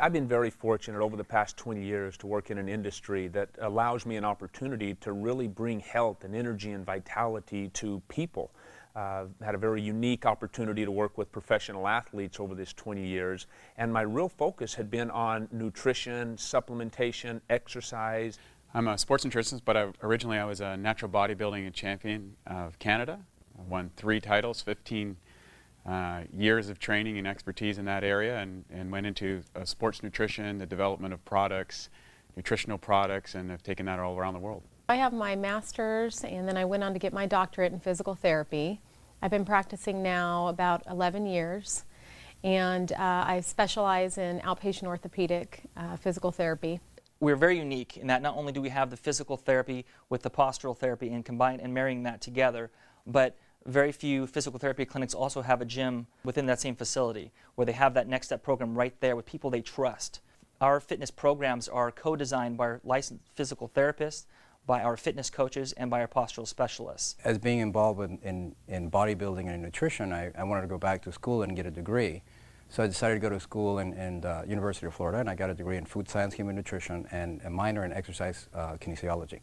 I've been very fortunate over the past 20 years to work in an industry that allows me an opportunity to really bring health and energy and vitality to people. Had a very unique opportunity to work with professional athletes over this 20 years, and my real focus had been on nutrition, supplementation, exercise. I'm a sports nutritionist, but originally I was a natural bodybuilding champion of Canada. I won 3 titles, 15 years of training and expertise in that area, and went into sports nutrition, the development of products, nutritional products, and have taken that all around the world. I have my master's, and then I went on to get my doctorate in physical therapy. I've been practicing now about 11 years, and I specialize in outpatient orthopedic physical therapy. We're very unique in that not only do we have the physical therapy with the postural therapy and combine and marrying that together, but very few physical therapy clinics also have a gym within that same facility where they have that next step program right there with people they trust. Our fitness programs are co-designed by our licensed physical therapists, by our fitness coaches, and by our postural specialists. As being involved in bodybuilding and nutrition, I wanted to go back to school and get a degree. So I decided to go to school in University of Florida, and I got a degree in food science, human nutrition, and a minor in exercise kinesiology.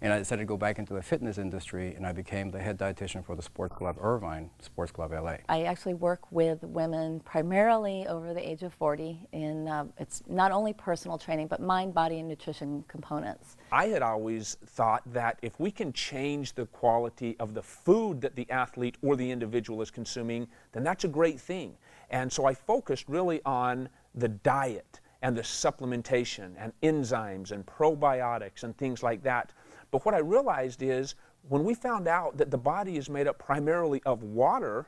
And I decided to go back into the fitness industry, and I became the head dietitian for the Sports Club Irvine, Sports Club LA. I actually work with women primarily over the age of 40 in it's not only personal training, but mind, body, and nutrition components. I had always thought that if we can change the quality of the food that the athlete or the individual is consuming, then that's a great thing. And so I focused really on the diet and the supplementation and enzymes and probiotics and things like that. But what I realized is when we found out that the body is made up primarily of water,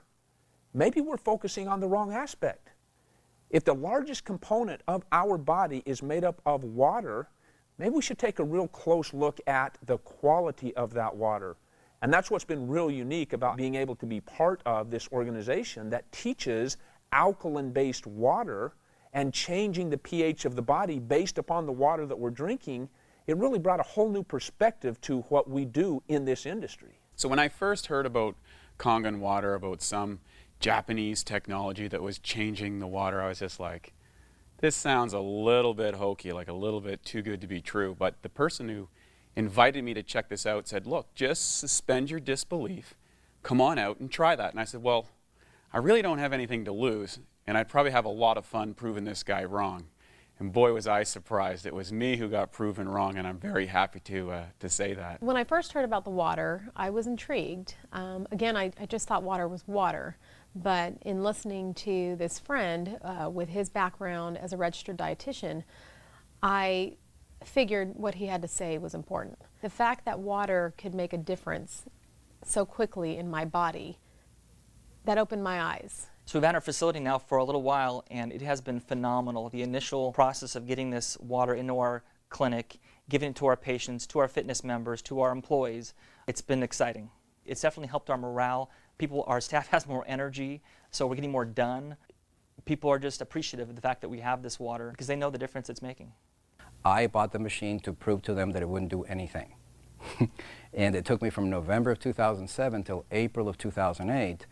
maybe we're focusing on the wrong aspect. If the largest component of our body is made up of water, maybe we should take a real close look at the quality of that water. And that's what's been real unique about being able to be part of this organization that teaches alkaline-based water and changing the pH of the body based upon the water that we're drinking. It really brought a whole new perspective to what we do in this industry. So when I first heard about Kangen water, about some Japanese technology that was changing the water, I was just like, this sounds a little bit hokey, like a little bit too good to be true. But the person who invited me to check this out said, look, just suspend your disbelief, come on out and try that. And I said, well, I really don't have anything to lose, and I'd probably have a lot of fun proving this guy wrong. And boy, was I surprised. It was me who got proven wrong, and I'm very happy to say that. When I first heard about the water, I was intrigued. Again, I just thought water was water. But in listening to this friend with his background as a registered dietitian, I figured what he had to say was important. The fact that water could make a difference so quickly in my body, that opened my eyes. So we've had our facility now for a little while, and it has been phenomenal. The initial process of getting this water into our clinic, giving it to our patients, to our fitness members, to our employees, it's been exciting. It's definitely helped our morale. Our staff has more energy, so we're getting more done. People are just appreciative of the fact that we have this water because they know the difference it's making. I bought the machine to prove to them that it wouldn't do anything. And it took me from November of 2007 till April of 2008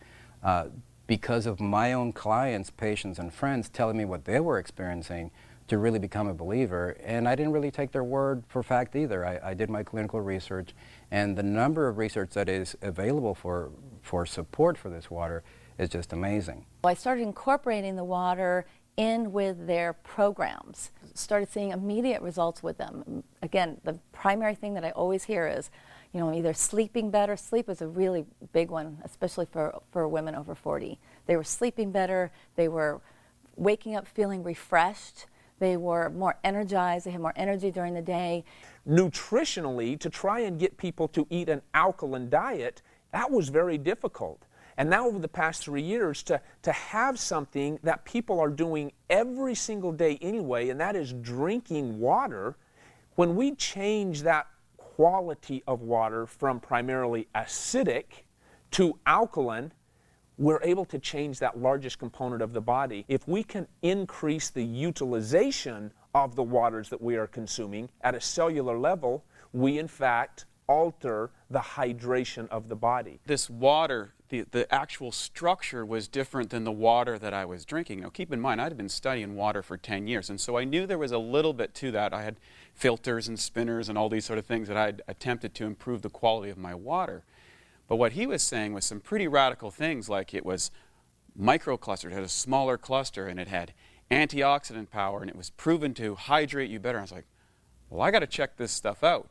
because of my own clients, patients, and friends telling me what they were experiencing to really become a believer. And I didn't really take their word for fact either. I did my clinical research, and the number of research that is available for support for this water is just amazing. I started incorporating the water in with their programs, started seeing immediate results with them. Again, the primary thing that I always hear is, you know, either sleeping better. Sleep is a really big one, especially for women over 40. They were sleeping better, they were waking up feeling refreshed, they were more energized, they had more energy during the day. Nutritionally, to try and get people to eat an alkaline diet, that was very difficult. And now over the past 3 years, to have something that people are doing every single day anyway, and that is drinking water, when we change that quality of water from primarily acidic to alkaline, we're able to change that largest component of the body. If we can increase the utilization of the waters that we are consuming at a cellular level, we in fact alter the hydration of the body. This water the actual structure was different than the water that I was drinking. Now keep in mind, I'd been studying water for 10 years, and so I knew there was a little bit to that. I had filters and spinners and all these sort of things that I'd attempted to improve the quality of my water. But what he was saying was some pretty radical things, like it was microclustered, it had a smaller cluster, and it had antioxidant power, and it was proven to hydrate you better. I was like, well, I got to check this stuff out.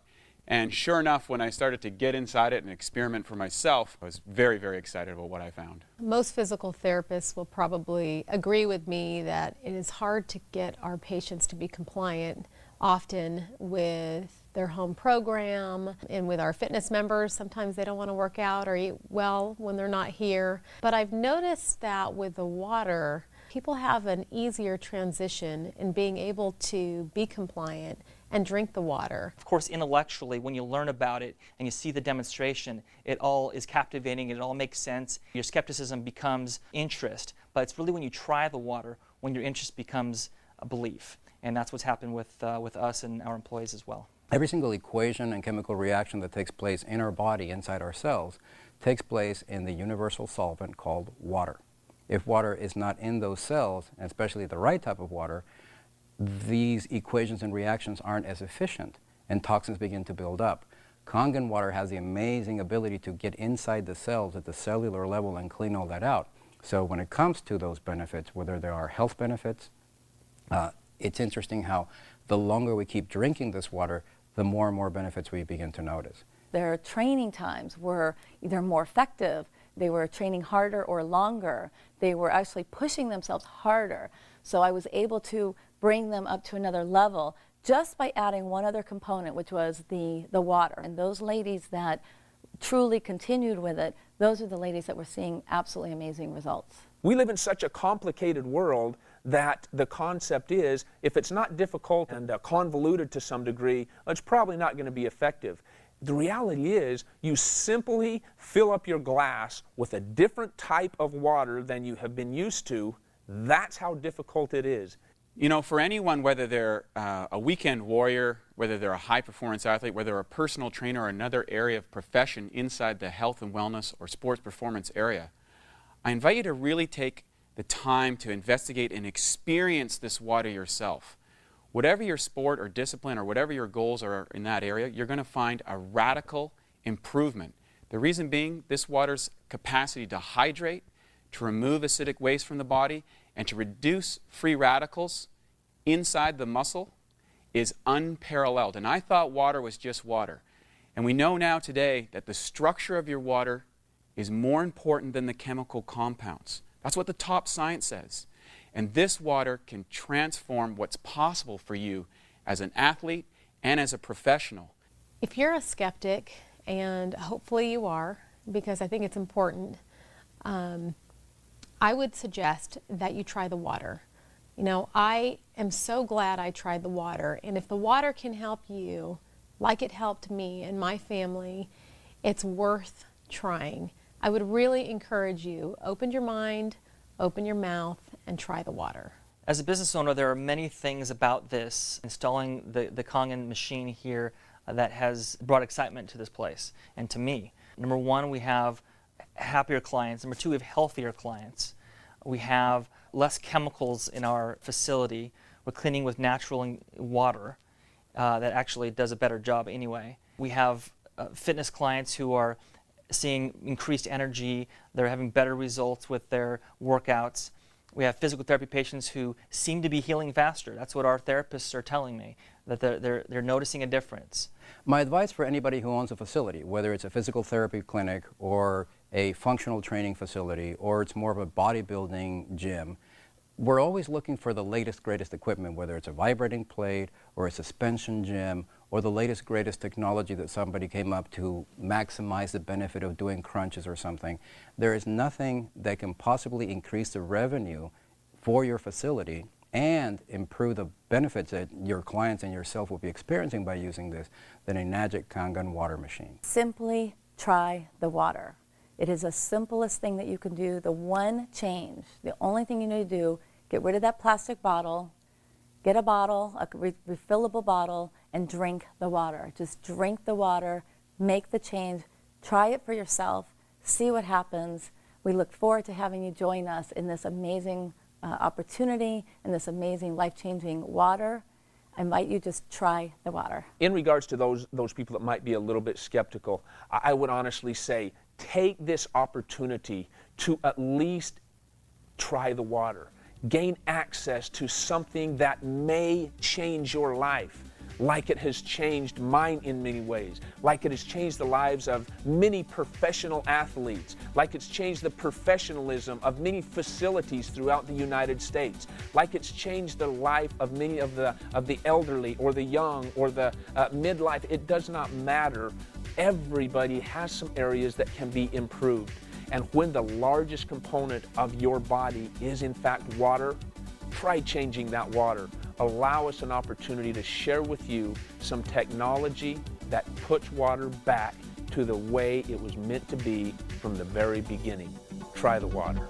And sure enough, when I started to get inside it and experiment for myself, I was very, very excited about what I found. Most physical therapists will probably agree with me that it is hard to get our patients to be compliant often with their home program and with our fitness members. Sometimes they don't want to work out or eat well when they're not here. But I've noticed that with the water, people have an easier transition in being able to be compliant and drink the water. Of course, intellectually, when you learn about it and you see the demonstration, it all is captivating, it all makes sense. Your skepticism becomes interest, but it's really when you try the water when your interest becomes a belief. And that's what's happened with us and our employees as well. Every single equation and chemical reaction that takes place in our body, inside our cells, takes place in the universal solvent called water. If water is not in those cells, and especially the right type of water, these equations and reactions aren't as efficient, and toxins begin to build up. Kangen water has the amazing ability to get inside the cells at the cellular level and clean all that out. So when it comes to those benefits, whether there are health benefits, it's interesting how the longer we keep drinking this water, the more and more benefits we begin to notice. Their training times were either more effective, they were training harder or longer, they were actually pushing themselves harder. So I was able to bring them up to another level just by adding one other component, which was the water. And those ladies that truly continued with it, those are the ladies that were seeing absolutely amazing results. We live in such a complicated world that the concept is, if it's not difficult and convoluted to some degree, it's probably not going to be effective. The reality is, you simply fill up your glass with a different type of water than you have been used to. That's how difficult it is. You know, for anyone, whether they're a weekend warrior, whether they're a high-performance athlete, whether they're a personal trainer or another area of profession inside the health and wellness or sports performance area, I invite you to really take the time to investigate and experience this water yourself. Whatever your sport or discipline or whatever your goals are in that area, you're going to find a radical improvement. The reason being, this water's capacity to hydrate, to remove acidic waste from the body, and to reduce free radicals inside the muscle is unparalleled. And I thought water was just water. And we know now today that the structure of your water is more important than the chemical compounds. That's what the top science says. And this water can transform what's possible for you as an athlete and as a professional. If you're a skeptic, and hopefully you are, because I think it's important, I would suggest that you try the water. You know, I am so glad I tried the water, and if the water can help you, like it helped me and my family, it's worth trying. I would really encourage you, open your mind, open your mouth, and try the water. As a business owner, there are many things about this, installing the Kangen machine here, that has brought excitement to this place and to me. Number one, we have happier clients. Number two, we have healthier clients. We have less chemicals in our facility. We're cleaning with natural water that actually does a better job anyway. We have fitness clients who are seeing increased energy. They're having better results with their workouts. We have physical therapy patients who seem to be healing faster. That's what our therapists are telling me, that they're noticing a difference. My advice for anybody who owns a facility, whether it's a physical therapy clinic or a functional training facility or it's more of a bodybuilding gym, we're always looking for the latest, greatest equipment, whether it's a vibrating plate or a suspension gym or the latest, greatest technology that somebody came up to maximize the benefit of doing crunches or something. There is nothing that can possibly increase the revenue for your facility and improve the benefits that your clients and yourself will be experiencing by using this than a magic Kangen water machine. Simply try the water. It is the simplest thing that you can do. The one change, the only thing you need to do, get rid of that plastic bottle, get a bottle, a refillable bottle, and drink the water. Just drink the water, make the change, try it for yourself, see what happens. We look forward to having you join us in this amazing opportunity and this amazing life-changing water. I invite you to just try the water. In regards to those people that might be a little bit skeptical, I would honestly say take this opportunity to at least try the water. Gain access to something that may change your life, like it has changed mine in many ways, like it has changed the lives of many professional athletes, like it's changed the professionalism of many facilities throughout the United States, like it's changed the life of many of the elderly or the young or the midlife. It does not matter. Everybody has some areas that can be improved. And when the largest component of your body is in fact water, try changing that water. Allow us an opportunity to share with you some technology that puts water back to the way it was meant to be from the very beginning. Try the water.